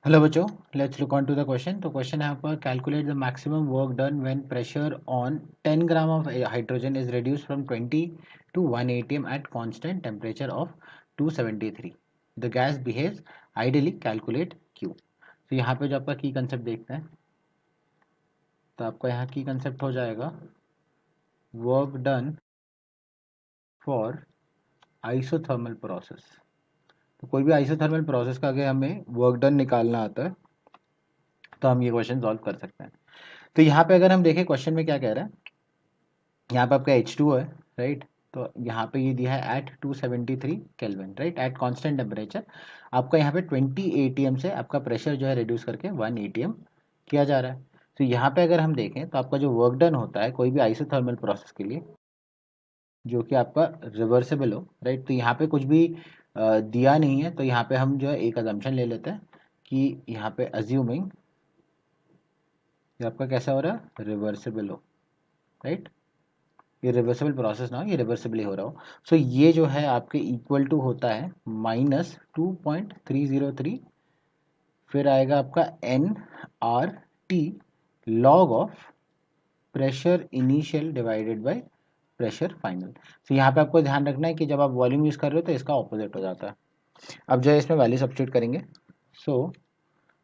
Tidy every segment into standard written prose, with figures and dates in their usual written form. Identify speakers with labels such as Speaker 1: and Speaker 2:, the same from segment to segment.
Speaker 1: Hello बच्चों, let's look on to the question. तो question है यहाँ पर, calculate the maximum work done when pressure on 10 gram of hydrogen is reduce from 20 to 1 atm at constant temperature of 273। The gas behaves ideally, calculate Q. तो यहाँ पे जो आपका की कंसेप्ट देखते हैं, तो आपका यहाँ की कंसेप्ट हो जाएगा work done for isothermal process. तो कोई भी आइसोथर्मल प्रोसेस का अगर हमें वर्क डन निकालना आता है तो हम ये क्वेश्चन सॉल्व कर सकते हैं। तो यहाँ पे अगर हम देखें क्वेश्चन में क्या कह रहा है, यहाँ पे आपका H2 है, राइट। तो यहाँ पे ये दिया है at 273 kelvin, right, at constant temperature. आपका यहाँ पे 20 atm से आपका प्रेशर जो है रिड्यूस करके 1 atm किया जा रहा है। तो यहाँ पे अगर हम देखें तो आपका जो वर्क डन होता है कोई भी आइसोथर्मल प्रोसेस के लिए, जो कि आपका रिवर्सिबल हो, राइट। तो यहाँ पे कुछ भी दिया नहीं है, तो यहाँ पे हम जो है एक अजम्पशन ले लेते हैं कि यहाँ पे अज्यूमिंग ये आपका कैसा हो रहा है, रिवर्सिबल हो, राइट। ये रिवर्सिबल प्रोसेस ना हो, ये रिवर्सिबली हो रहा हो। सो ये जो है आपके इक्वल टू होता है -2.303, फिर आएगा आपका NRT log of pressure initial divided by pressure final. तो यहाँ पे आपको ध्यान रखना है कि जब आप वॉल्यूम यूज कर रहे हो तो इसका ऑपोजिट हो जाता है। अब जो है इसमें वैल्यू सब्स्टिट्यूट करेंगे। सो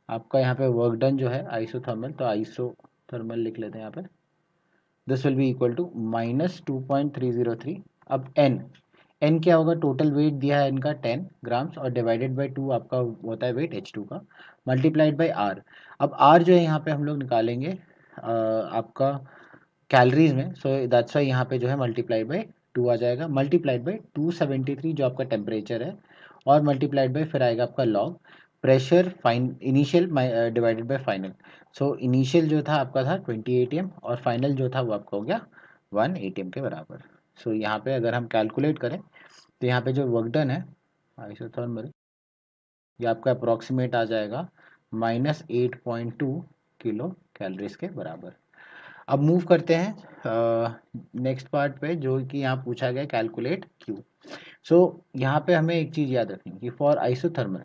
Speaker 1: आपका यहाँ पे वर्क डन जो है आइसोथर्मल, तो आइसोथर्मल लिख लेते हैं यहाँ पे। This will be equal to -2.303। अब एन क्या होगा, टोटल वेट दिया है इनका 10 ग्राम्स और डिवाइडेड बाय 2 आपका होता है वेट H2 का, मल्टीप्लाइड बाय आर। अब आर जो है यहाँ पे हम लोग निकालेंगे आपका कैलोरीज में। सो दैट्स वाई यहाँ पे जो है मल्टीप्लाइड बाय 2 आ जाएगा, मल्टीप्लाइड बाय 273 जो आपका टेम्परेचर है, और मल्टीप्लाइड बाय फिर आएगा आपका log pressure fine initial divided by final. So initial जो था आपका था 20 atm और फाइनल जो था वो आपका हो गया 1 atm के बराबर। सो यहाँ पे अगर हम कैलकुलेट करें तो यहाँ पे जो वर्क डन है आइसोथर्मल, ये आपका अप्रॉक्सीमेट आ जाएगा -8.2 किलो कैलोरीज के बराबर। अब मूव करते हैं नेक्स्ट पार्ट पे, जो कि यहाँ पूछा गया कैलकुलेट क्यू। सो यहाँ पे हमें एक चीज़ याद रखनी है कि फॉर आइसोथर्मल,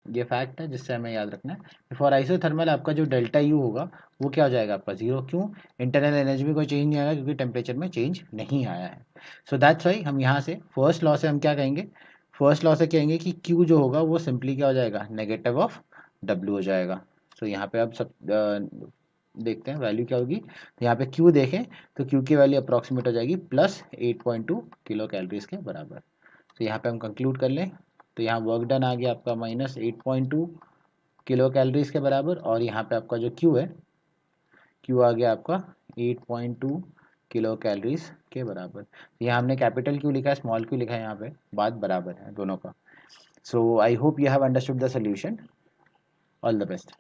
Speaker 1: ये फैक्ट है जिससे हमें याद रखना है, फॉर आइसोथर्मल आपका जो डेल्टा यू होगा वो क्या हो जाएगा आपका जीरो। क्यों? इंटरनल एनर्जी में कोई चेंज नहीं आएगा क्योंकि टेम्परेचर में चेंज नहीं आया है। सो दैट्स वाई हम यहाँ से फर्स्ट लॉ से हम क्या कहेंगे, फर्स्ट लॉ से कहेंगे कि क्यू जो होगा वो सिंपली क्या हो जाएगा, नेगेटिव ऑफ डब्ल्यू हो जाएगा। सो यहाँ पे अब सब देखते हैं वैल्यू क्या होगी। तो यहाँ पे क्यू देखें तो क्यू की वैल्यू अप्रॉक्सीमेट हो जाएगी +8.2 किलो कैलोरीज के बराबर। तो यहाँ पे हम कंक्लूड कर लें तो यहाँ वर्क डन आ गया आपका -8.2 किलो कैलोरीज के बराबर, और यहाँ पे आपका जो क्यू है, क्यू आ गया आपका 8.2 किलो कैलोरीज के बराबर। तो यहाँ हमने कैपिटल क्यू लिखा है, स्मॉल क्यू लिखा है, यहाँ पे बात बराबर है दोनों का। So I hope you have understood the solution. All the best.